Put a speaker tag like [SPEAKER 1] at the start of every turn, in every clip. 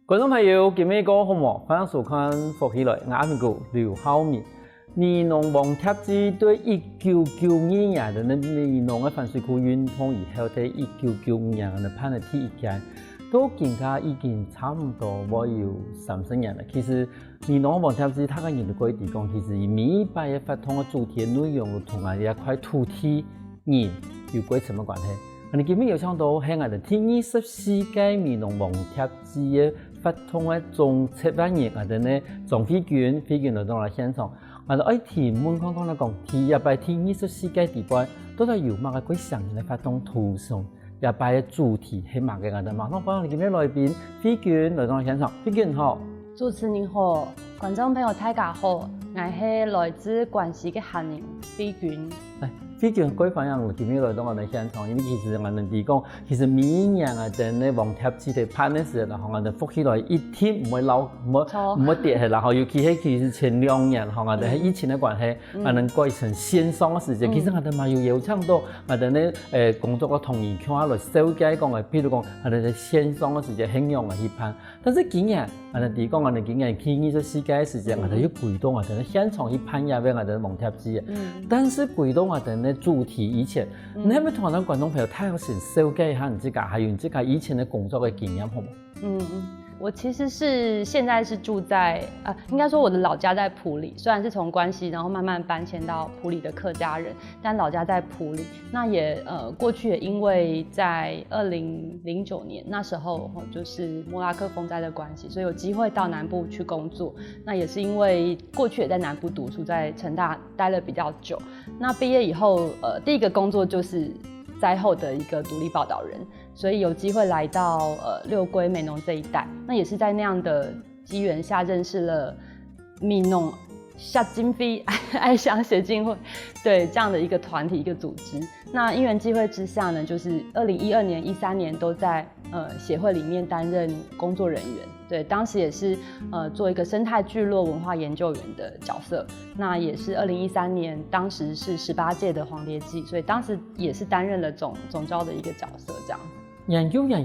[SPEAKER 1] 观众朋友，今日个好冇？欢迎收看《福起来》，我阿明哥刘浩明。民农网贴子对1992年的那民农的反水库运动以后，在1995年的判了第一届，到今家已经差不多我有30年了。其实民农网贴子，它个人的规定讲，其实每一摆的发通的主题内容同啊一块土地人有鬼什么关系？你今日有想到喺我哋第24屆民农網貼子嘅發通嘅總策劃人，我哋呢總飛卷來到嚟現場，我哋愛提問看看嚟講，第一擺第24屆地擺，都係由乜嘅鬼上人嚟發通圖上，一擺嘅主題係乜嘅？我哋馬上歡迎你今日來賓飛卷來到嚟現場，飛卷好。
[SPEAKER 2] 主持人好，觀眾朋友大家好，我係來自關西嘅漢人飛卷。
[SPEAKER 1] 飛卷各位朋友，今日來到我哋現場，因為其實我哋講，其實每年啊，等咧網貼子嘅拍嘅時候，然後我哋福起來一天唔會漏，唔會跌嘅，然後尤其係其實前2年，然後我哋喺疫情嘅關係，我哋改成線上嘅時間，其實我哋嘛有邀請到我哋咧工作嘅同仁看下來收解講嘅，譬如講我哋喺線上嘅時間很容易去拍，但是今年我哋講我哋今年去24屆嘅時間，我哋要規動我哋喺現場去拍入邊我哋網貼子嘅，但是規動我哋咧主題以前，你係咪同我哋觀眾朋友睇下先了解一下你自己，還有你自己以前的工作的經驗好嗎？
[SPEAKER 2] 我其實現在是住在應該說我的老家在埔里，雖然是從關西然後慢慢搬遷到埔里的客家人，但老家在埔里。那也過去也因為在2009年那時候就是莫拉克風災的關係，所以有機會到南部去工作。那也是因為過去也在南部讀書，在成大待了比較久。那畢業以後第一個工作就是災後的一個獨立報道人，所以有機會來到六龜美濃這一帶，那也是在那樣的機緣下認識了民農協進會愛鄉協進會，對這樣的一個團體一個組織。那因緣際會之下呢，就是2012年、13年都在協會裡面擔任工作人員。對，當時也是做一個生態聚落文化研究員的角色。那也是2013年，當時是18屆的黃蝶季，所以當時也是擔任了總召的一個角色，這樣。
[SPEAKER 1] 研究員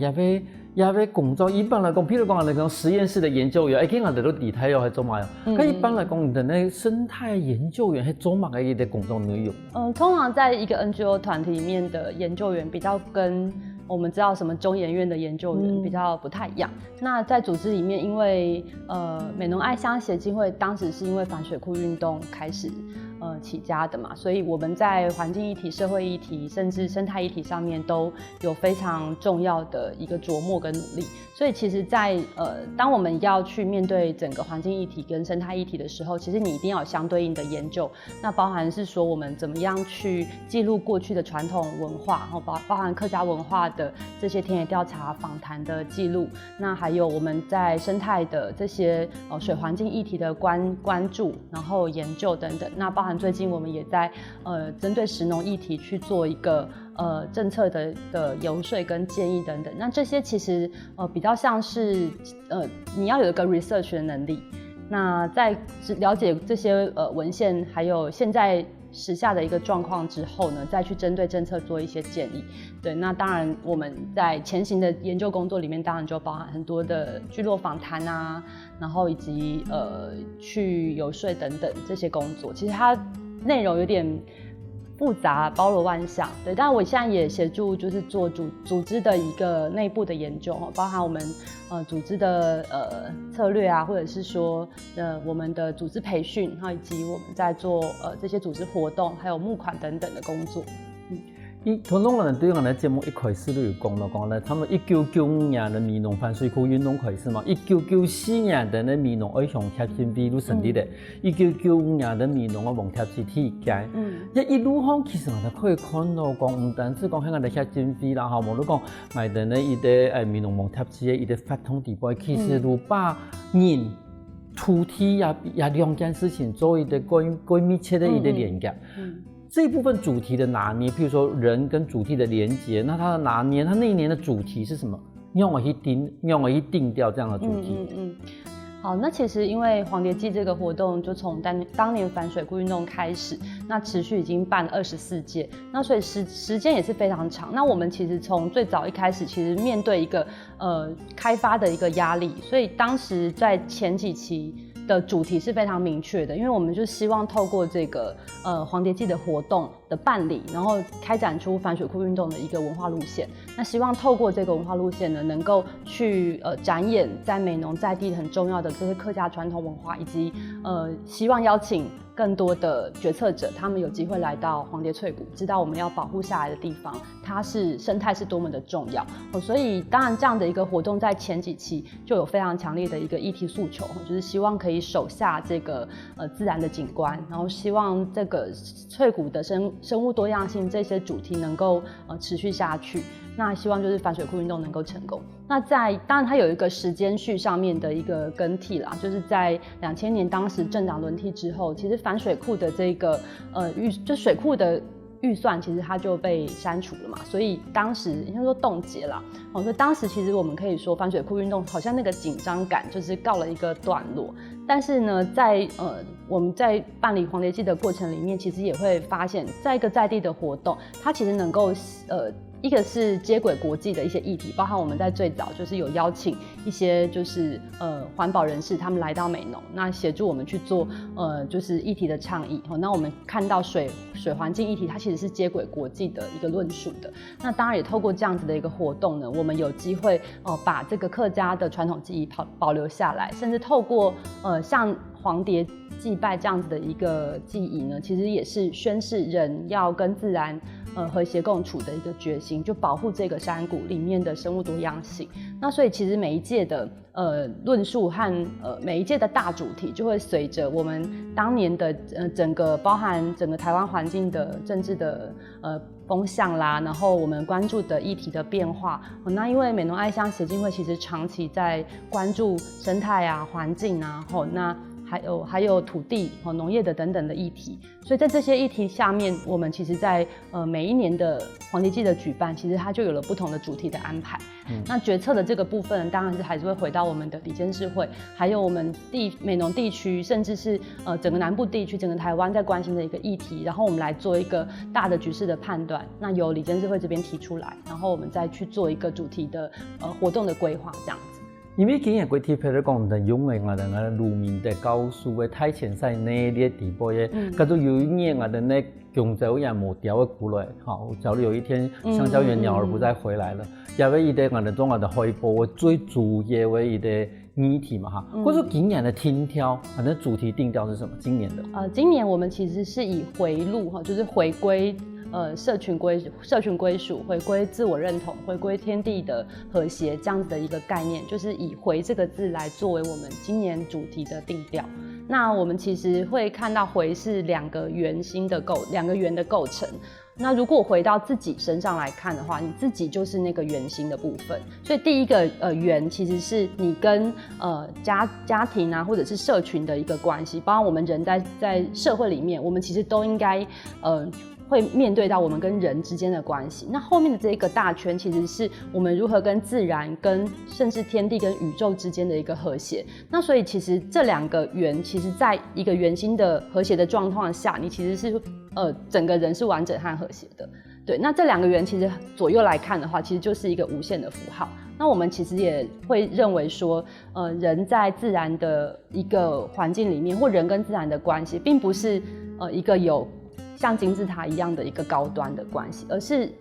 [SPEAKER 1] 也會工作，一般來講，譬如講我哋講實驗室的研究員，我哋都地睇又係做乜嘢？咁一般來講，你哋呢生態研究員係做乜嘅嘅工作內容？
[SPEAKER 2] 通常在一個 NGO 團體裡面的研究員比較跟我們知道什麼中研院的研究員比較不太一樣。那在組織裡面，因為美濃愛鄉協進會當時是因為反水庫運動開始起家的嘛，所以我們在環境議題、社會議題，甚至生態議題上面都有非常重要的一個琢磨跟努力。所以其實在當我們要去面對整個環境議題跟生態議題的時候，其實你一定要有相對應的研究。那包含是說我們怎麼樣去記錄過去的傳統文化，然後包含客家文化的這些田野調查訪談的記錄，那還有我們在生態的這些水環境議題的關注，然後研究等等。那包含最近我們也在針對食農議題去做一個政策的游說跟建議等等。那這些其實比較像是你要有一個 research 的能力。那在了解這些文獻，還有現在時下的一個狀況之後呢，再去針對政策做一些建議。對，那當然我們在前行的研究工作裡面，當然就包含很多的聚落訪談啊，然後以及去游說等等這些工作。其實它內容有點複雜，包羅萬象。對，但我現在也協助就是做組織的一個內部的研究，包含我們組織的策略啊，或者是說我們的組織培訓，以及我們在做這些組織活動，還有募款等等的工作。
[SPEAKER 1] 通常我哋對我哋節目一開始都有講咧，差唔多1995年的民農反水庫運動開始嘛，1994年的民農愛鄉協進會都成立嘅，1995年的民農嘅網貼子第一屆，一路向其實我哋可以看到講，唔單止講喺我哋協進會啦，嚇，無論講埋哋咧，伊啲民農網貼子嘅伊啲發通地位，其實都把人、土地也兩件事情做一啲更密切的一啲連接。這一部分主題的拿捏，譬如說人跟主題的連結，那它的拿捏，它那一年的主題是什麼？讓我去定調這樣的主題。
[SPEAKER 2] 好，那其实因为黄蝶季这个活动就从当年反水库运动开始，那持续已经办了24届，那所以时间也是非常长。那我们其实从最早一开始，其实面对一个开发的一个压力，所以当时在前几期的主题是非常明确的，因为我们就希望透过这个黄蝶季的活动的办理，然后开展出反水库运动的一个文化路线。那希望透过这个文化路线呢，能够去展演在美浓在地很重要的这些客家传统文化，以及希望邀请更多的决策者，他们有机会来到黄蝶翠谷，知道我们要保护下来的地方，它是生态是多么的重要。所以当然这样的一个活动在前几期就有非常强烈的一个议题诉求，就是希望可以守下这个自然的景观，然后希望这个翠谷的生物多样性这些主题能够持续下去。那希望就是反水库运动能够成功。那当然它有一个时间序上面的一个更替啦，就是在2000年当时政党轮替之后，其实反水库的这个就水库的预算其实它就被删除了嘛，所以当时应该说冻结啦。所以当时其实我们可以说反水库运动好像那个紧张感就是告了一个段落。但是呢，我们在办理黄蝶季的过程里面，其实也会发现，在一个在地的活动，它其实能够一个是接轨国际的一些议题，包含我们在最早就是有邀请一些就是环保人士他们来到美浓，那协助我们去做就是议题的倡议。那我们看到水环境议题，它其实是接轨国际的一个论述的。那当然也透过这样子的一个活动呢，我们有机会把这个客家的传统技艺保留下来，甚至透过像黄蝶祭拜这样子的一个记忆呢，其实也是宣示人要跟自然和谐共处的一个决心，就保护这个山谷里面的生物多样性。那所以其实每一届的论述和每一届的大主题，就会随着我们当年的整个包含整个台湾环境的政治的风向啦，然后我们关注的议题的变化。那因为美浓爱乡协进会其实长期在关注生态啊、环境啊，那还有土地、农业的等等的议题，所以在这些议题下面，我们其实在每一年的黄蝶季的举办，其实它就有了不同的主题的安排。那决策的这个部分，当然是还是会回到我们的理监事会，还有我们美浓地区，甚至是整个南部地区、整个台湾在关心的一个议题，然后我们来做一个大的局势的判断。那由理监事会这边提出来，然后我们再去做一个主题的活动的规划，这样子。
[SPEAKER 1] 因为今日规题譬如講，就用嘅我哋嘅路面的高速嘅太前賽內啲地步嘅，跟住有一年我哋呢強州也冇掉嘅過來，好，假如有一天香蕉園鳥兒不再回來了，因為伊哋我哋中國的海報最主要嘅伊哋議題嘛哈，或者說今年的聽挑，反正主題定調是什麼？今年的
[SPEAKER 2] 今年我們其實是以回路哈，就是回歸。社群歸屬，回歸自我認同，回歸天地的和諧這樣子的一個概念，就是以回這個字來作為我們今年主題的定調。那我們其實會看到回是兩個圓的構成。那如果回到自己身上來看的話，你自己就是那個圓心的部分。所以第一個圓其實是你跟家庭啊，或者是社群的一個關係，包括我們人在社會裡面，我們其實都應該會面對到我們跟人之間的關係。那後面的這個大圈其實是我們如何跟自然、跟甚至天地跟宇宙之間的一個和諧。那所以其實這兩個圓，其實在一個圓心的和諧的狀況下，你其實是整個人是完整和和諧的。對，那這兩個圓其實左右來看的話，其實就是一個無限的符號。那我們其實也會認為說，人在自然的一個環境裡面，或人跟自然的關係，並不是一個有像金字塔一樣的一個高端的關係，而是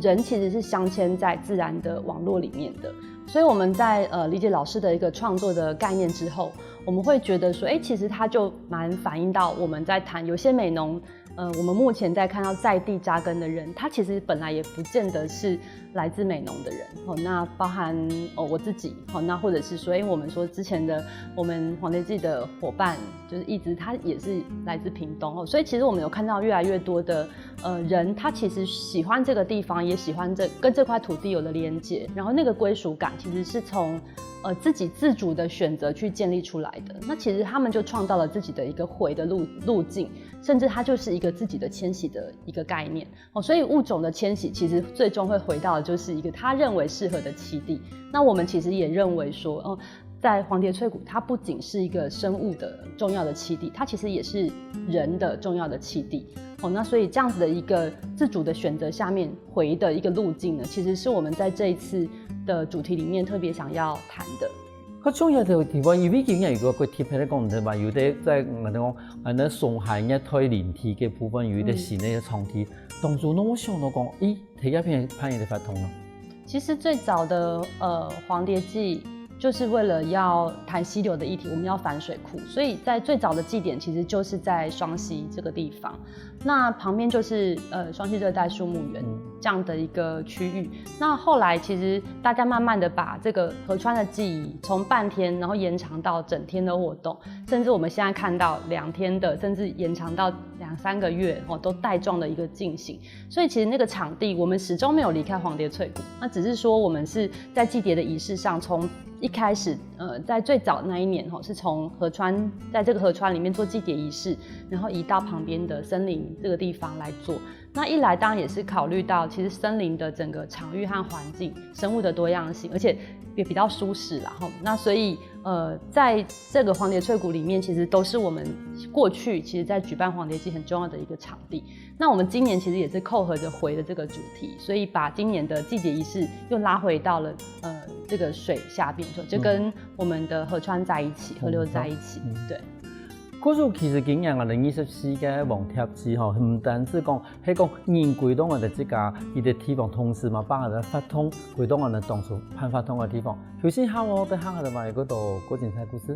[SPEAKER 2] 人其實是鑲嵌在自然的網絡裡面的。所以我們在理解老師的一個創作的概念之後，我們會覺得說，其實它就蠻反映到我們在談有些美濃，我們目前在看到在地扎根的人，他其實本來也不見得是來自美濃的人。那包含我自己，那或者是說，我們說之前的我們黃蝶季的夥伴，就是一直他也是來自屏東。所以其實我們有看到越來越多的人，他其實喜歡這個地方，也喜歡跟這塊土地有了連結，然後那個歸屬感其實是從自己自主的選擇去建立出來的。那其實他們就創造了自己的一個回的路徑，甚至它就是一個自己的遷徙的一個概念。所以物種的遷徙其實最終會回到的就是一個他認為適合的棲地。那我們其實也認為說，在黄蝶翠谷，它不仅是一个生物的重要的栖地，它其实也是人的重要的栖地。那所以这样子的一个自主的选择下面回的一个路径呢，其实是我们在这一次的主题里面特别想要谈的。
[SPEAKER 1] 佢重要嘅地方，因為今日如果佢貼喺講就話有啲即係我哋講那松海一推連體嘅部分，有啲新嘅長體，當初我想到講，咦，睇一片攀岩嘅發通咯。
[SPEAKER 2] 其實最早的黃蝶季就是為了要談溪流的議題，我們要反水庫，所以在最早的祭點其實就是在雙溪這個地方，那旁邊就是雙溪熱帶樹木園這樣的一個區域。那後來其實大家慢慢的把這個河川的記憶從半天，然後延長到整天的活動，甚至我們現在看到2天的，甚至延長到2-3個月都帶狀的一個進行。所以其實那個場地我們始終沒有離開黃蝶翠谷，那只是說我們是在祭蝶的儀式上從一開始，在最早那一年是從河川，在這個河川裡面做祭蝶儀式，然後移到旁邊的森林這個地方來做。那一來當然也是考慮到，其實森林的整個場域和環境，生物的多樣性，而且也比較舒適啦。那所以在這個黃蝶翠谷裡面，其實都是我們過去其實在舉辦黃蝶季很重要的一個場地。那我們今年其實也是扣合着回的這個主題，所以把今年的祭蝶儀式又拉回到了這個水下邊，就跟我們的河川在一起，河流在一起，對。
[SPEAKER 1] 嗰時其實今年我哋20世紀黃蝶季唔單止講係講人歸到我哋自家呢啲地方，同時嘛幫我哋發通歸到我哋當初攀發通嘅地方。首先下我哋行下就話嗰度嗰精彩故事。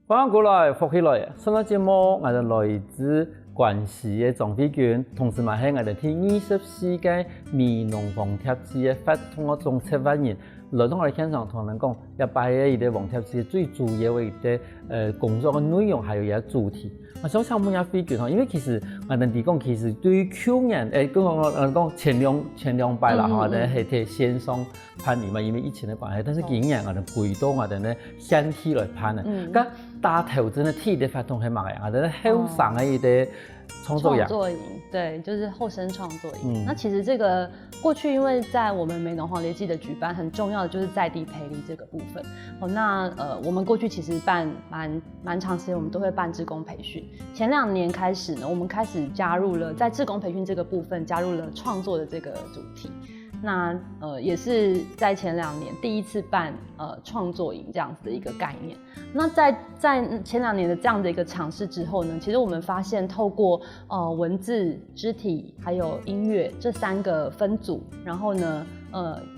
[SPEAKER 1] 翻過來，復起來。上個節目我哋來自關西嘅張飛娟，同時嘛係我哋第20世紀美濃黃蝶季嘅發通嘅總策劃人，來到我哋現場同人講，一擺嘅呢啲黃蝶季最主要嘅啲工作嘅內容，還有一個主題。我想問下飛娟，因為其實我哋嚟講，其實對於去年我講前兩擺啦，我哋係睇線上攀岩嘛，因為疫情嘅關係，但是今年我哋回到我哋咧現體來攀啊，咁大頭真係體嘅發通係乜嘢？我哋後生嘅一啲創作
[SPEAKER 2] 營，對，就是後生創作營。那其實這個過去因為在我們美濃黃蝶季的舉辦，很重要的就是在地培力這個部分。那我們過去其實辦蠻長時間，我們都會辦志工培訓。前2年開始呢，我們開始加入了在志工培訓這個部分，加入了創作的這個主題。那也是在前2年第一次辦創作營這樣子的一個概念。那在前2年的這樣的一個嘗試之後呢，其實我們發現透過文字、肢體還有音樂這3個分組，然後呢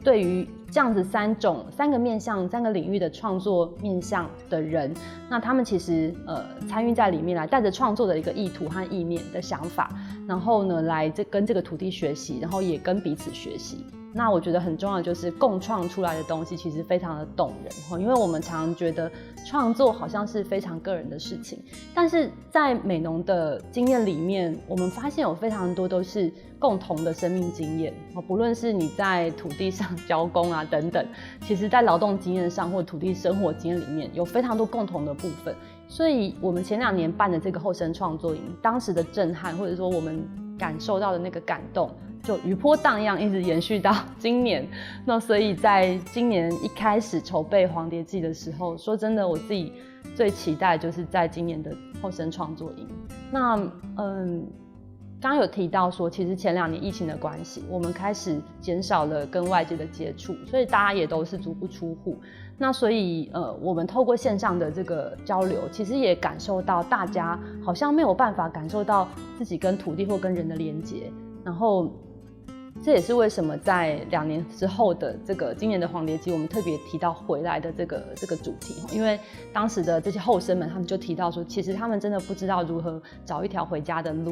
[SPEAKER 2] 對於這樣子3個面向、3個領域的創作面向的人，那他們其實參與在裡面來，帶着創作的一個意圖和意念的想法，然後呢來跟這個土地學習，然後也跟彼此學習。那我覺得很重要的就是共創出來的東西其實非常的動人，因為我們常常覺得創作好像是非常個人的事情，但是在美濃的經驗裡面，我們發現有非常多都是共同的生命經驗，不論是你在土地上交工啊等等，其實在勞動經驗上或土地生活經驗裡面有非常多共同的部分。所以我們前2年辦的這個後生創作營，當時的震撼或者說我們感受到的那個感動，就餘波盪漾，一直延續到今年。那所以在今年一開始籌備黃蝶季的時候，說真的，我自己最期待就是在今年的後生創作營。那剛剛有提到說，其實前2年疫情的關係，我們開始減少了跟外界的接觸，所以大家也都是足不出戶。那所以我們透過線上的這個交流，其實也感受到大家好像沒有辦法感受到自己跟土地或跟人的連結。然後這也是為什麼在2年之後的這個今年的黃蝶季，我們特別提到回來的這個主題，因為當時的這些後生們，他們就提到說，其實他們真的不知道如何找一條回家的路。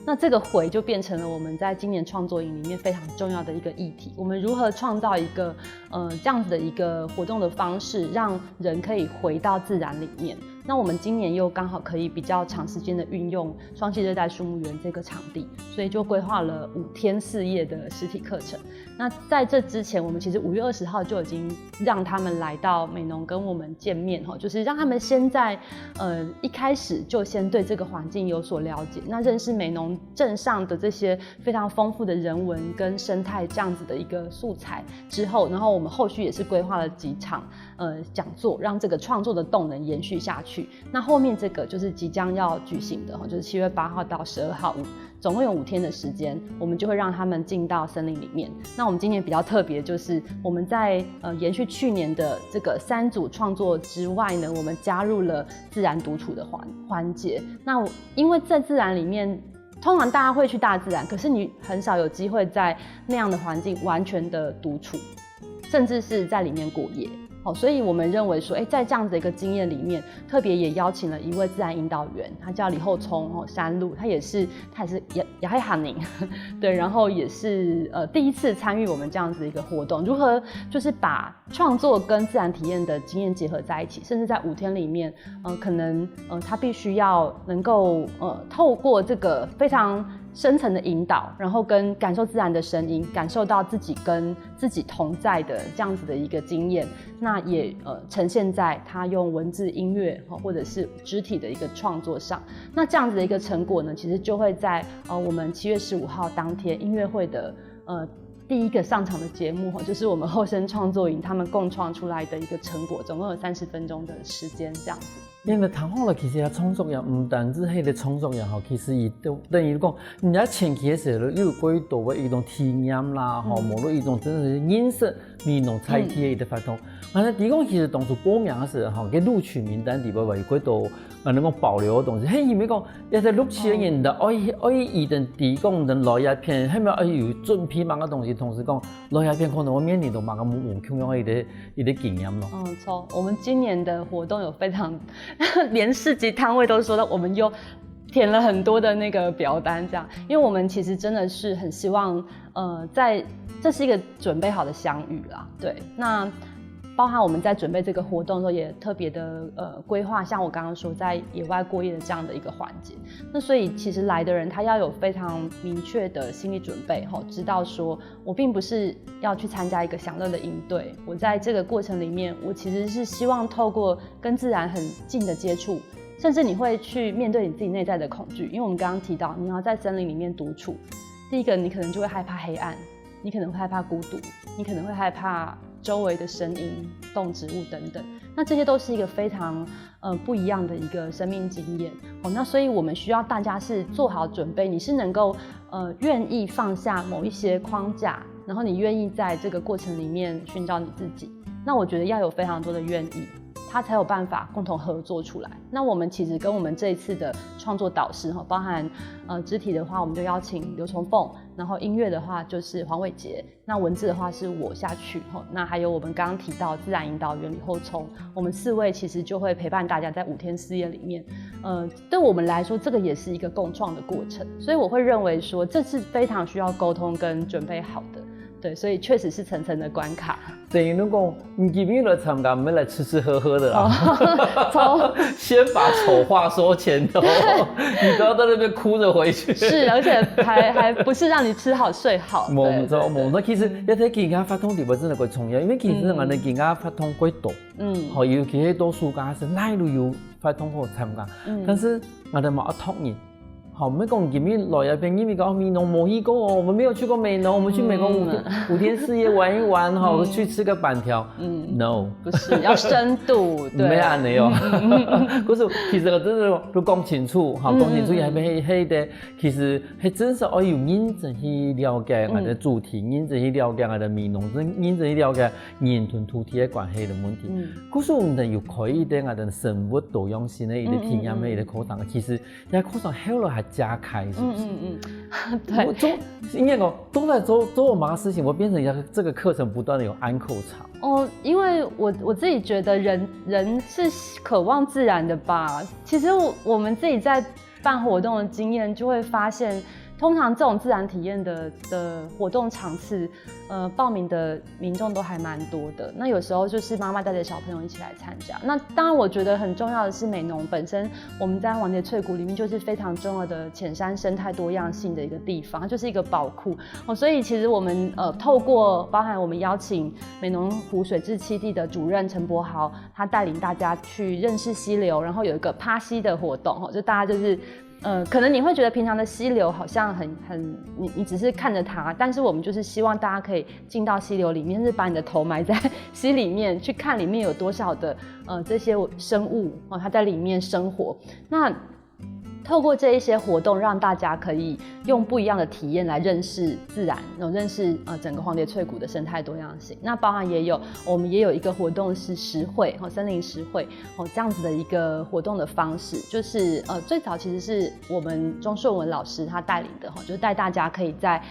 [SPEAKER 2] 那這個回就變成了我們在今年創作營裡面非常重要的一個議題。我們如何創造一個這樣子的一個活動的方式，讓人可以回到自然裡面，那我们今年又刚好可以比较长时间的运用双溪热带树木园这个场地，所以就规划了5天4夜的实体课程。那在这之前，我们其实5月20号就已经让他们来到美浓跟我们见面，就是让他们先在一开始就先对这个环境有所了解，那认识美浓镇上的这些非常丰富的人文跟生态这样子的一个素材之后，然后我们后续也是规划了几场讲座，让这个创作的动能延续下去。那后面这个就是即将要举行的，就是7月8号到12号，总共有5天的时间，我们就会让他们进到森林里面。那我们今年比较特别，就是我们在延续去年的这个3组创作之外呢，我们加入了自然独处的环节。那因为在自然里面，通常大家会去大自然，可是你很少有机会在那样的环境完全的独处，甚至是在里面过夜。所以我们认为说，在这样子的一个经验里面，特别也邀请了一位自然引导员，他叫李厚聪山路，他也是也还喊宁，对，然后也是第一次参与我们这样子的一个活动，如何就是把创作跟自然体验的经验结合在一起，甚至在5天里面，可能他必须要能够透过这个非常深层的引导，然后跟感受自然的声音，感受到自己跟自己同在的这样子的一个经验，那也呈现在他用文字、音乐或者是肢体的一个创作上。那这样子的一个成果呢，其实就会在我们7月15号当天音乐会的第一个上场的节目，就是我们后生创作营他们共创出来的一个成果，总共有30分钟的时间这样子。
[SPEAKER 1] 因为谈好了，其實創作人唔單止係個創作人其實伊都等於講，人家前期嘅時候有幾多嘅一種體驗啦，無論一種真係認識美濃菜體嘅一個發動。但係講其實當初報名嘅時候，嘅錄取名單裡邊有幾多能夠保留嘅東西。嘿，伊咪講，一隻錄取嘅人的，可以一定提供人錄一片，係咪有準備某個東西，同時講錄一片可能會面臨到某個無窮樣嘅一個經驗咯。
[SPEAKER 2] 錯，我們今年的活動有非常連市集攤位都說到，我們又填了很多的那個表單，這樣，因為我們其實真的是很希望，這是一個準備好的相遇啦，對，那包含我們在準備這個活動的時候，也特別的規劃，像我剛剛說，在野外過夜的這樣的一個環節，那所以其實來的人他要有非常明確的心理準備，知道說我並不是要去參加一個享樂的營隊，我在這個過程裡面，我其實是希望透過跟自然很近的接觸，甚至你會去面對你自己內在的恐懼，因為我們剛剛提到，你要在森林裡面獨處，第一個你可能就會害怕黑暗，你可能會害怕孤獨，你可能會害怕周圍的聲音、動植物等等，那這些都是一個非常不一樣的一個生命經驗。那所以我們需要大家是做好準備，你是能夠願意放下某一些框架，然後你願意在這個過程裡面尋找你自己。那我覺得要有非常多的願意，他才有辦法共同合作出來。那我們其實跟我們這一次的創作導師，包含肢體的話，我們就邀請劉崇鳳，然後音樂的話就是黃偉傑，那文字的話是我下去，那還有我們剛剛提到自然引導員李厚聰，我們4位其實就會陪伴大家在5天4夜裡面。對我們來說，這個也是一個共創的過程，所以我會認為說，這是非常需要溝通跟準備好的。對，所以確實是層層的關卡。
[SPEAKER 1] 等於如果你今天來參加，我們來吃吃喝喝的啦。先把醜話說前頭，你都要在那邊哭着回去。
[SPEAKER 2] 是，而且還不是讓你吃好睡好。
[SPEAKER 1] 冇錯，冇。那其實一睇健康發通地方真係幾重要，因為其實我哋健康發通幾多，尤其係多數家是哪路有發通好參加，但是我哋冇一托人。好，我們講今天來一邊，因為講美濃冇去過哦，我們沒有去過美濃，我們去美濃5天4夜玩一玩，哈，去吃個板條。No，
[SPEAKER 2] 不是，要深度，對。
[SPEAKER 1] 沒安尼哦，可是其實我真係都講清楚，哈，講清楚係咪係的，其實係真係我要認真去了解我的主題，認真去了解我的美濃，認真去了解人同土地的關係的問題。可是我們又可以對我的生物多樣性的一個體驗的一個課堂，其實在課堂後來還加開，是不是？
[SPEAKER 2] 對。
[SPEAKER 1] 應該講都在做我媽的事情，我變成這個課程不斷的有安口場。
[SPEAKER 2] 因為我自己覺得人是渴望自然的吧。其實我們自己在辦活動的經驗就會發現，通常这种自然体验的活动场次，报名的民众都还蛮多的。那有时候就是妈妈带着小朋友一起来参加。那当然，我觉得很重要的是美浓本身，我们在黄蝶翠谷里面就是非常重要的浅山生态多样性的一个地方，它就是一个宝库所以其实我们透过包含我们邀请美浓湖水质栖地的主任陈柏豪，他带领大家去认识溪流，然后有一个趴溪的活动就大家就是可能你会觉得平常的溪流好像你只是看着它，但是我们就是希望大家可以进到溪流里面，甚至把你的头埋在溪里面，去看里面有多少的这些生物它在里面生活。那透过这一些活动，让大家可以用不一样的体验来认识自然，认识整个黄蝶翠谷的生态多样性。那包含我们也有一个活动是实会森林实会这样子的一个活动的方式，就是最早其实是我们钟顺文老师他带领的就是带大家可以在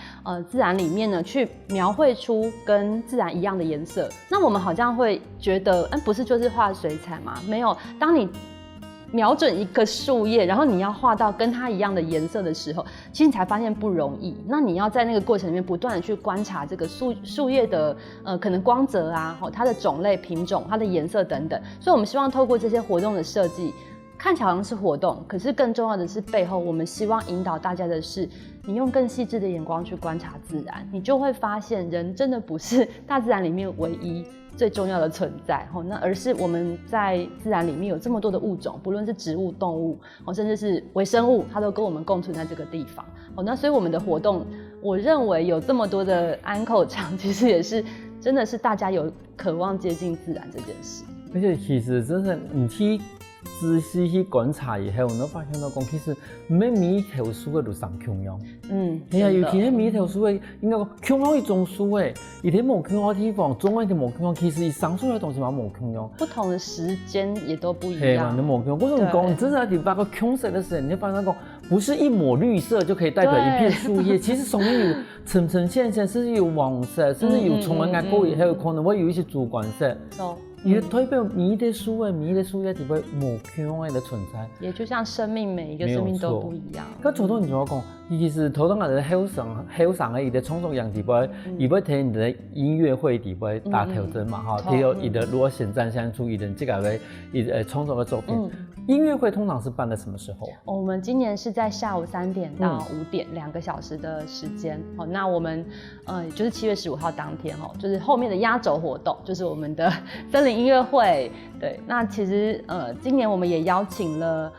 [SPEAKER 2] 自然里面呢去描绘出跟自然一样的颜色。那我们好像会觉得不是就是画水彩吗？没有，当你瞄准一个树叶，然后你要画到跟它一样的颜色的时候，其实你才发现不容易。那你要在那个过程里面不断的去观察这个树叶的可能光泽啊，它的种类、品种、它的颜色等等。所以我们希望透过这些活动的设计，看起来好像是活动，可是更重要的是背后我们希望引导大家的是，你用更细致的眼光去观察自然，你就会发现人真的不是大自然里面唯一最重要的存在那而是我们在自然里面有这么多的物种，不论是植物、动物甚至是微生物，它都跟我们共存在这个地方那所以我们的活动，我认为有这么多的安口场，其实也是真的是大家有渴望接近自然这件事。
[SPEAKER 1] 而且其实真的你去仔细去观察以后，你发现到讲，其实每一条树的都上重要。尤其每一条树的，应该讲重要一种树的，伊啲无重要的地方，总有一啲无重要，其实伊生出来的东西嘛无重要。
[SPEAKER 2] 不同的时间也都不一样。
[SPEAKER 1] 对嘛，你无重要。我跟你讲，你真的你把个重色的时候，你就发现讲，不是一抹绿色就可以代表一片树叶，其实上面有层层线线，甚至有黄色，甚至有从眼过以后，可能会有一些主观色。伊代表每一棵树的每一个树叶都会无穷的存在，
[SPEAKER 2] 也就像生命每一个生命都不一样。
[SPEAKER 1] 咁做到你就讲，其实头当人喺好上嘅，伊的创作样地位，伊要睇你的音乐会地位大调整嘛哈，睇到伊的如果显战相出，伊的这个为伊创作的作品。音乐会通常是办在什么时候
[SPEAKER 2] 我们今年是在下午3点到5点2个小时的时间那我们就是7月15号当天就是后面的压轴活动，就是我们的森林音乐会。对，那其实今年我们也邀请了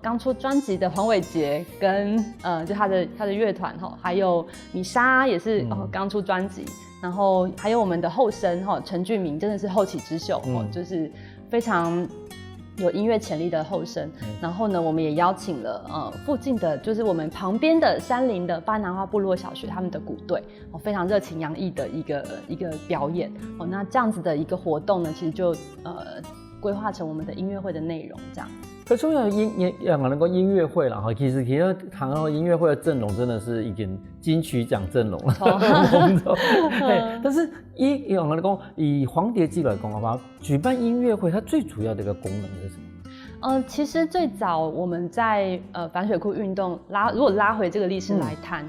[SPEAKER 2] 刚出专辑的黄伟杰跟就他的乐团还有米莎也是刚出专辑，然后还有我们的后生陈俊明，真的是后起之秀就是非常有音乐潜力的后生。然后呢，我们也邀请了附近的，就是我们旁边的山林的巴南花部落小学他们的鼓队非常热情洋溢的一个表演那这样子的一个活动呢，其实就规划成我们的音乐会的内容这样。
[SPEAKER 1] 可重要音乐会啦，其实谈到音乐会的阵容真的是已经金曲奖阵容了。但是以黄蝶季来讲的话，举办音乐会它最主要的一个功能是什么？
[SPEAKER 2] 其实最早我们在反水库运动如果拉回这个历史来谈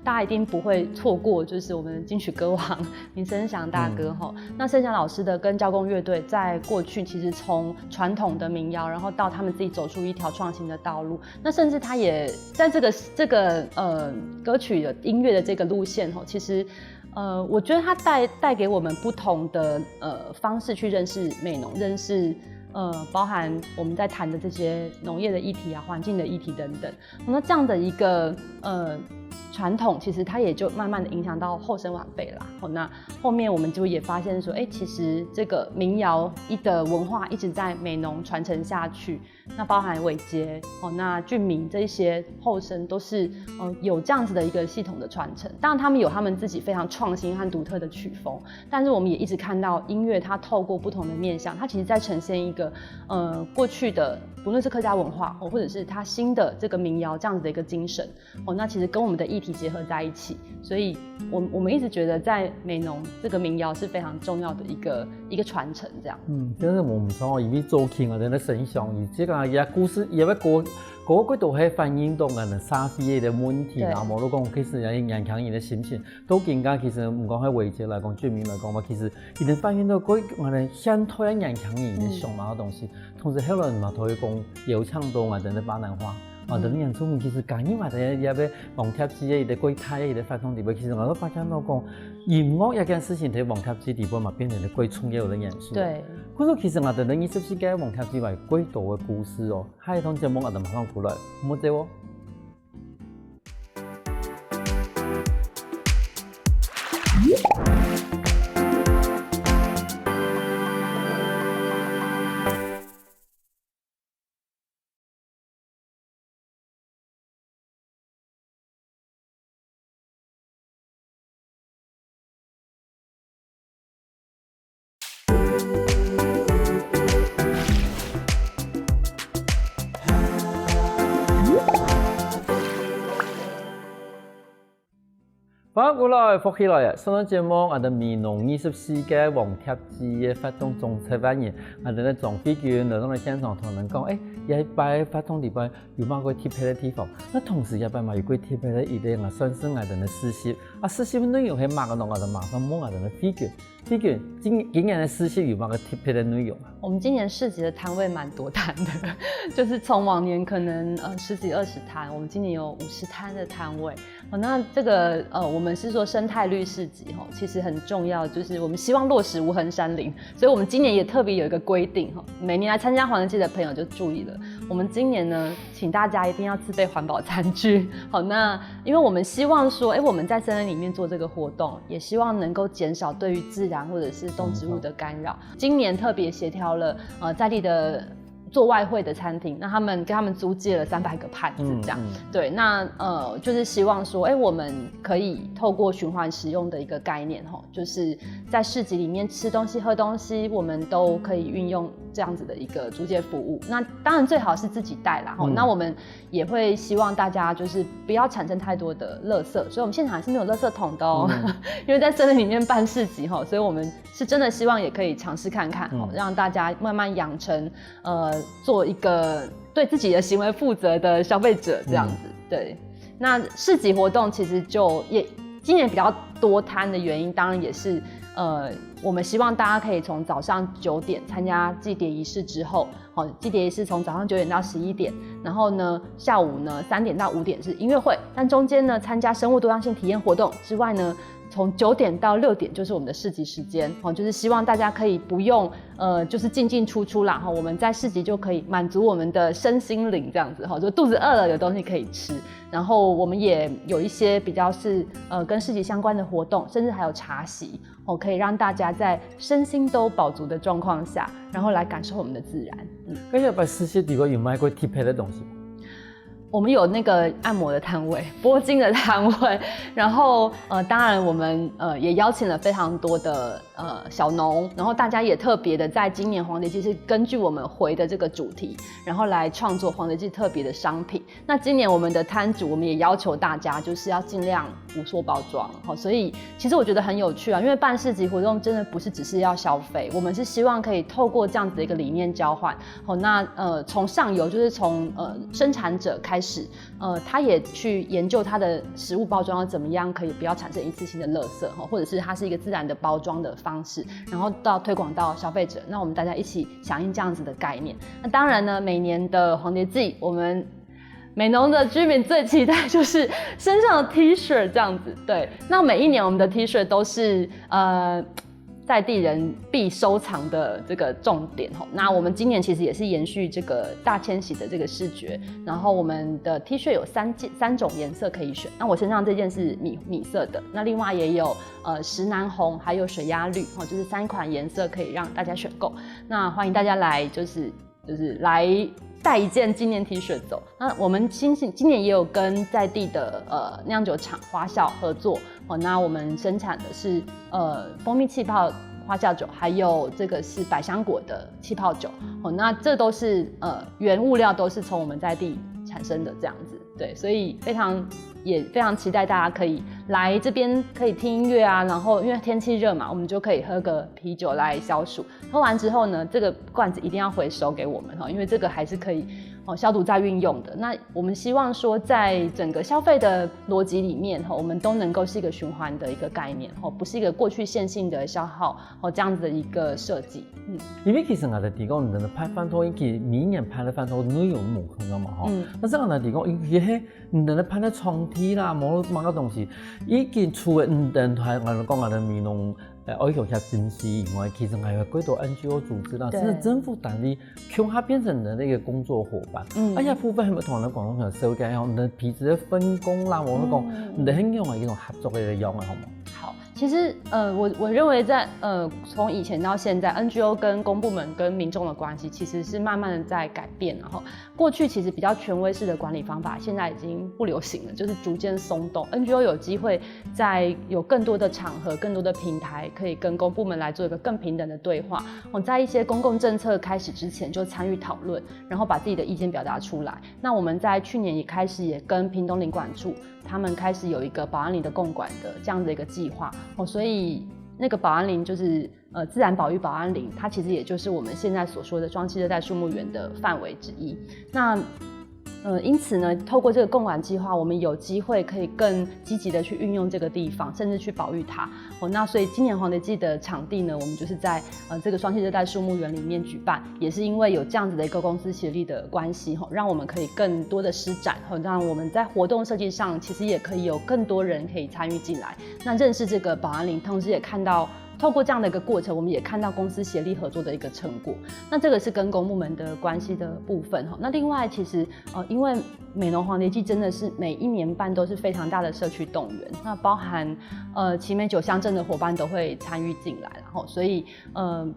[SPEAKER 2] 大家一定不会错过，就是我们的金曲歌王林生祥大哥那生祥老师的跟交工乐队在过去其实从传统的民谣，然后到他们自己走出一条创新的道路，那甚至他也在这个歌曲的音乐的这个路线其实我觉得他带给我们不同的方式去认识美浓，认识包含我们在谈的这些农业的议题啊、环境的议题等等。那这样的一个传统，其实它也就慢慢的影响到后生晚辈啦。那后面我们就也发现说，其实这个民谣的文化一直在美浓传承下去。那包含伟杰那俊明这一些后生都是有这样子的一个系统的传承。当然他们有他们自己非常创新和独特的曲风，但是我们也一直看到音乐它透过不同的面向，它其实在呈现一个过去的不论是客家文化或者是它新的这个民谣这样子的一个精神那其实跟我们的议题结合在一起。所以我们一直觉得在美浓这个民谣是非常重要的一个传承这样。
[SPEAKER 1] 就是我们从以做起在那神像以这个也故事也要嗰個都係反映到人社會嘅問題啦。無如講其實有人強人嘅心情，都更加其實唔講喺維節來講，居民來講嘛，其實已經反映到嗰我哋相對人強人嘅想法嘅東西。同時後來嘛，同佢講有唱到我哋嘅巴南話。等啲人做面其實簡單話嘅，也俾黃貼紙嘅，啲鬼態嘅，啲發動地位，其實我都發現到講音樂一件事情喺黃貼紙地位嘛變成咗鬼重要嘅元素。
[SPEAKER 2] 對，
[SPEAKER 1] 嗰個其實我哋喺20世紀黃貼紙為鬼多嘅故事哦，下一堂節目我哋馬上過來，冇錯喎。翻過來，復起來啊！上個節目我哋美濃20世紀黃貼紙嘅發動總策劃人，我哋咧總飛卷嚟到嚟現場同人講，一擺發動地方有乜個特別嘅地方？那同時一擺嘛有個特別嘅一啲啊，算是我哋嘅實習啊，實習內容係乜個？我哋麻煩問我哋嘅飛卷，今年嘅實習有乜個特別嘅內容啊？
[SPEAKER 2] 我們今年市集的攤位蠻多攤的，就是從往年可能10幾20攤，我們今年有50攤的攤位。那這個我們是說生態綠市集其實很重要，就是我們希望落實無痕山林，所以我們今年也特別有一個規定，每年來參加黃節祭的朋友就注意了，我們今年呢，請大家一定要自備環保餐具。好，那因為我們希望說，我們在森林裡面做這個活動，也希望能夠減少對於自然或者是動植物的干擾。今年特別協調了在地的做外燴的餐廳，那跟他們租借了300個盤子，這樣，對，那就是希望說，我們可以透過循環使用的一個概念，就是在市集裡面吃東西、喝東西，我們都可以運用這樣子的一個租借服務。那當然最好是自己帶啦，那我們也會希望大家就是不要產生太多的垃圾，所以我們現場還是沒有垃圾桶的哦，因為在森林裡面辦市集，所以我們是真的希望也可以嘗試看看，讓大家慢慢養成做一個對自己的行為負責的消費者，這樣子。對，那市集活動其實也今年比較多攤的原因，當然也是我們希望大家可以從早上9點參加祭典儀式之後，祭典儀式從早上9點到11點，然後呢下午呢3點到5點是音樂會，但中間呢參加生物多樣性體驗活動之外呢，從9點到6點就是我們的市集時間，就是希望大家可以不用就是進出出啦，我們在市集就可以滿足我們的身心靈這樣子，就肚子餓了有東西可以吃，然後我們也有一些比較是跟市集相關的活動，甚至還有茶席，可以讓大家在身心都飽足的狀況下，然後來感受我們的自然。
[SPEAKER 1] 咁要把市集如果有賣過特別的東西？
[SPEAKER 2] 我們有那個按摩的攤位、撥筋的攤位，然後當然我們也邀請了非常多的小農，然後大家也特別的在今年黃節祭是根據我們回的這個主題，然後來創作黃節祭特別的商品。那今年我們的攤主，我們也要求大家就是要盡量無塑包裝，所以其實我覺得很有趣啊，因為辦市集活動真的不是只是要消費，我們是希望可以透過這樣子的一個理念交換。那從上游就是從生產者開始，他也去研究他的食物包裝要怎麼樣可以不要產生一次性的垃圾，或者是它是一個自然的包裝的方式，然後到推廣到消費者。那我們大家一起響應這樣子的概念。那當然呢，每年的黃節祭，我們美濃的居民最期待就是身上的 T 恤這樣子。對，那每一年我們的 T 恤都是在地人必收藏的這個重點。那我們今年其實也是延續這個大遷徙的這個視覺，然後我們的 T 恤有三種顏色可以選。那我身上這件是米色的，那另外也有石楠紅還有水鴨綠，就是3款顏色可以讓大家選購。那歡迎大家來就是來帶一件紀念 T 恤走。那我們今年也有跟在地的釀酒廠花咲合作，那我們生產的是蜂蜜氣泡花酵酒，還有這個是百香果的氣泡酒，那這都是原物料都是從我們在地產生的這樣子。對，所以也非常期待大家可以來這邊可以聽音樂啊，然後因為天氣熱嘛，我們就可以喝個啤酒來消暑。喝完之後呢，這個罐子一定要回收給我們，因為這個還是可以消毒再运用的。那我们希望说，在整个消费的逻辑里面，我们都能够是一个循环的一个概念，不是一个过去线性的消耗这样子的一个设计。
[SPEAKER 1] 因为其实我哋提供人哋拍饭拖，其每年拍的饭拖内容冇同噶嘛，但是我哋提供，伊迄人哋拍的床梯啦，某个东西，已经除了人台我哋讲我哋民农爱用下经济以外，其实还有几多 NGO 组织啦，甚至政府单位，让它变成人的一个工作伙伴。而且部分係咪同人廣東嘅社會嘅，人哋彼此嘅分工啦，我講，人哋很用係一種合作嘅用嘅，好冇？
[SPEAKER 2] 好，其实我认为在从以前到现在 ，NGO 跟公部门跟民众的关系其实是慢慢的在改变，然后过去其实比较权威式的管理方法，现在已经不流行了，就是逐渐松动。NGO 有机会在有更多的场合、更多的平台，可以跟公部门来做一个更平等的对话。在一些公共政策开始之前就参与讨论，然后把自己的意见表达出来。那我们在去年也开始也跟屏东领管处他们开始有一个保安林的共管的这样的一个计划，所以那个保安林就是自然保育保安林，它其实也就是我们现在所说的双栖热带树木园的范围之一。那因此呢，透过这个共管计划，我们有机会可以更积极的去运用这个地方，甚至去保育它。那所以今年黄蝶季的场地呢，我们就是在这个双栖热带树木园里面举办，也是因为有这样子的一个公私协力的关系，让我们可以更多的施展，让我们在活动设计上其实也可以有更多人可以参与进来，那认识这个保安林，同时也看到。透过这样的一个过程，我们也看到公司协力合作的一个成果。那这个是跟公部门的关系的部分。那另外，其实因为美浓黄蝶季真的是每一年半都是非常大的社区动员，那包含奇美9乡镇的伙伴都会参与进来，然后所以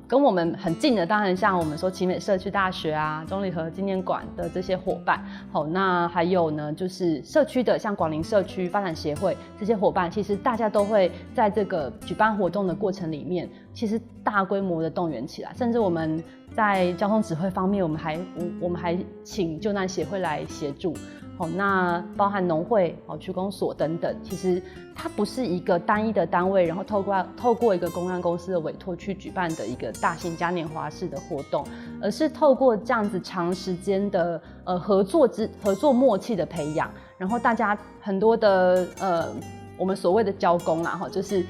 [SPEAKER 2] 跟我们很近的，当然像我们说奇美社区大学啊、中里和纪念馆的这些伙伴，那还有呢就是社区的像广林社区发展协会这些伙伴，其实大家都会在这个举办活动的过程里面，其实大规模的动员起来，甚至我们在交通指挥方面，我们还请救难协会来协助。那包含农会、区公所等等，其实它不是一个单一的单位，然后透过一个公关公司的委托去举办的一个大型嘉年华式的活动，而是透过这样子长时间的合作默契的培养，然后大家很多的我们所谓的交工啦，就是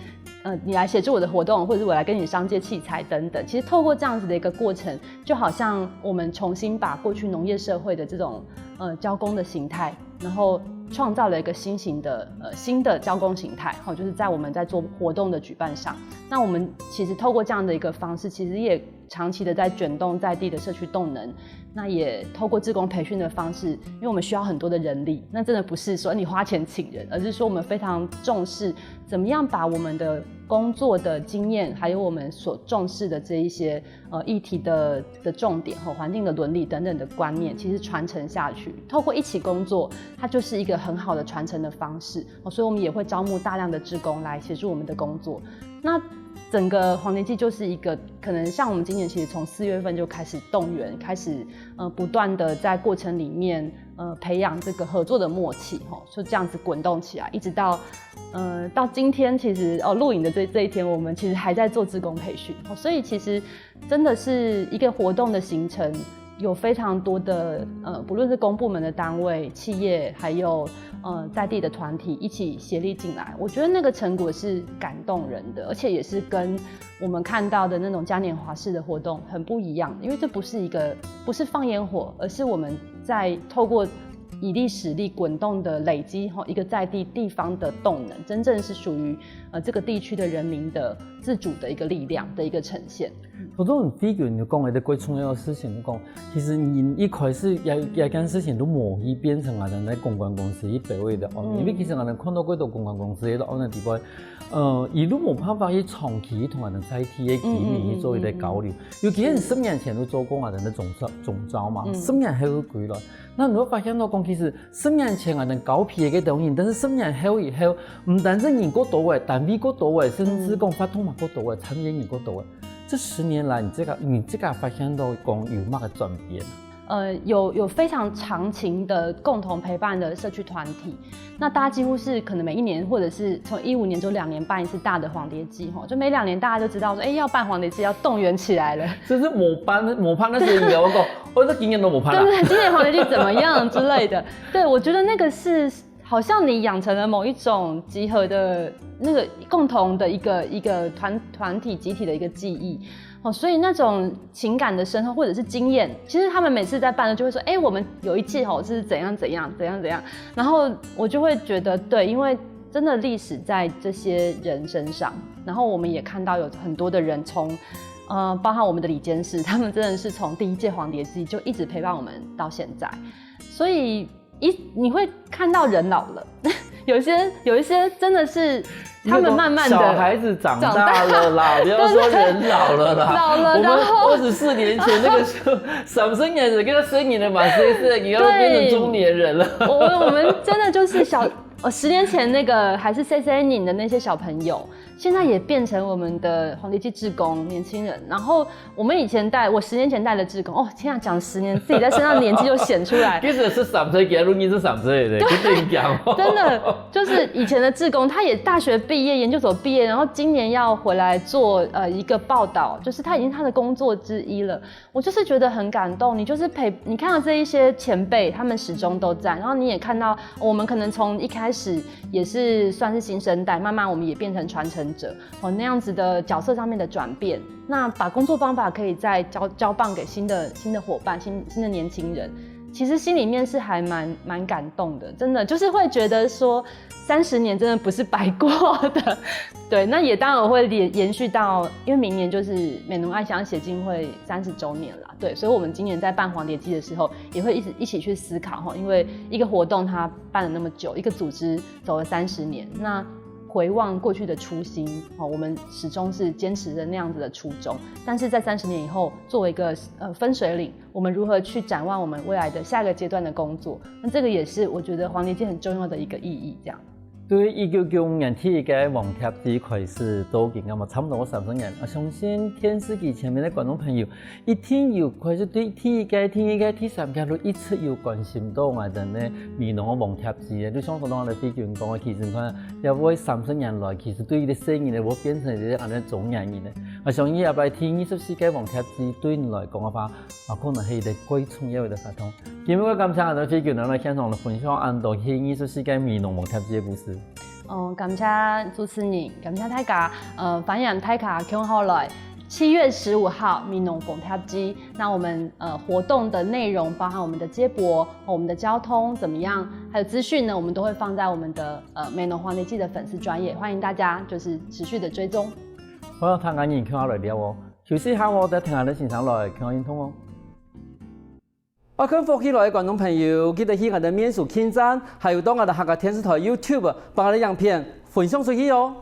[SPEAKER 2] 你来协助我的活动，或者是我来跟你商借器材等等。其实透过这样子的一个过程，就好像我们重新把过去农业社会的这种交工的形态，然后创造了一个新型的新的交工形态，就是在我们在做活动的举办上。那我们其实透过这样的一个方式，其实也长期的在卷动在地的社区动能。那也透过志工培训的方式，因为我们需要很多的人力，那真的不是说你花钱请人，而是说我们非常重视怎么样把我们的工作的经验，还有我们所重视的这一些议题的重点和环境的伦理等等的观念，其实传承下去。透过一起工作，它就是一个很好的传承的方式。所以我们也会招募大量的志工来协助我们的工作。那整个黄蝶季就是一个可能像我们今年其实从4月份就开始动员，开始不断的在过程里面培养这个合作的默契，就这样子滚动起来，一直到今天，其实录影的这一天，我们其实还在做志工培训，所以其实真的是一个活动的形成。有非常多的不论是公部门的单位、企业，还有在地的团体一起协力进来，我觉得那个成果是感动人的，而且也是跟我们看到的那种嘉年华式的活动很不一样，因为这不是放烟火，而是我们在透过以力使力滚动的累积一个在地方的动能，真正是属于这个地区的人民的自主的一个力量的一个呈现。
[SPEAKER 1] 好多人比如你讲的最重要的事情，讲其实你一开始一件事情都无去变成我哋公关公司去保卫的因为其实我哋看到几多公关公司喺度安尼地方，伊都冇办法去长期同我哋在地嘅居民去做一个交流，尤其是10年前都做过我哋的总招嘛，10年後幾耐。那你會發現到講，其實10年前我哋搞皮嘅東西，但是10年後以後，唔單止人過多嘅，單位過多嘅，甚至講發通嘛過多嘅，參與人過多嘅。這10年來，你這個發現到講有乜嘅轉變？
[SPEAKER 2] 有非常长情的共同陪伴的社区团体。那大家几乎是可能每一年，或者是从15年就2年办一次大的黄蝶季，就每2年大家就知道说，要办黄蝶季，要动员起来了。
[SPEAKER 1] 就是某班那些人我讲，我这今年都没办了。
[SPEAKER 2] 对，今年黄蝶季怎么样之类的。对，我觉得那个是好像你养成了某一种集合的那个共同的一个团体集体的一个记忆。所以那种情感的深厚或者是经验，其实他们每次在办的就会说，我们有一届是怎样，然后我就会觉得对，因为真的历史在这些人身上，然后我们也看到有很多的人从包含我们的理监事，他们真的是从第一届黄蝶季就一直陪伴我们到现在，所以你会看到人老了，有一些真的是。他们慢慢的，
[SPEAKER 1] 小孩子长大了啦，不要说人老了啦。
[SPEAKER 2] 老了，
[SPEAKER 1] 我们24年前那个时候，3生人给他生你的嘛，你要变成中年人了。
[SPEAKER 2] 我们真的就是10年前那个还是 CC 你的那些小朋友，现在也变成我们的黄蝶季志工年轻人。然后我们以前我10年前带的志工，天啊，讲10年，自己在身上年纪就显出来。
[SPEAKER 1] 其实是3岁，给他录音是3岁的，跟你讲。
[SPEAKER 2] 真的就是以前的志工，他也大学毕业、研究所毕业，然后今年要回来做一个报道，就是他已经他的工作之一了。我就是觉得很感动，你就是你看到这一些前辈，他们始终都在，然后你也看到我们可能从一开始也是算是新生代，慢慢我们也变成传承者，那样子的角色上面的转变，那把工作方法可以再交棒给新的伙伴、新的年轻人，其实心里面是还蛮感动的，真的就是会觉得说30年真的不是白过的。对，那也当然我会延续到，因为明年就是美浓爱乡协进会30周年啦，对，所以我们今年在办黄蝶季的时候，也会一起去思考，因为一个活动它办了那么久，一个组织走了30年，那回望过去的初心，我们始终是坚持着那样子的初衷，但是在30年以后，作为一个分水岭，我们如何去展望我们未来的下一个阶段的工作？那这个也是我觉得黄蝶季很重要的一个意义，这样。
[SPEAKER 1] 对1995年第一届黃帖季開始到今嘛，差不多30年。我相信電視機前面的觀眾朋友一定有開始對第一屆、第3屆都一直有關心到我哋呢美濃嘅黃帖季嘅。就像我哋飛機員講嘅，其實看也為30年來，其實對於啲聲音咧，我變成一個咁樣中年人咧。我相信也擺聽24屆黃帖季對你來講嘅話，可能係一個最重要嘅活動。今日我感謝我哋飛機員嚟現場嚟分享安度聽24屆美濃黃帖季嘅故事。
[SPEAKER 2] 感謝主持人，感謝大家，歡迎大家共好來7月15號美濃黃帖季。那我們活動的內容包含我們的接駁、我們的交通怎麼樣，還有資訊呢，我們都會放在我們的美濃黃蝶季的粉絲專頁，歡迎大家就是持續的追蹤。
[SPEAKER 1] 好，睇下人共好來聊哦，休息下我哋聽下你線上來共溝通哦。我看福起來的觀眾朋友，記得去我的面書網站，還有到我的客家電視台 YouTube，把我的影片分享出去哦。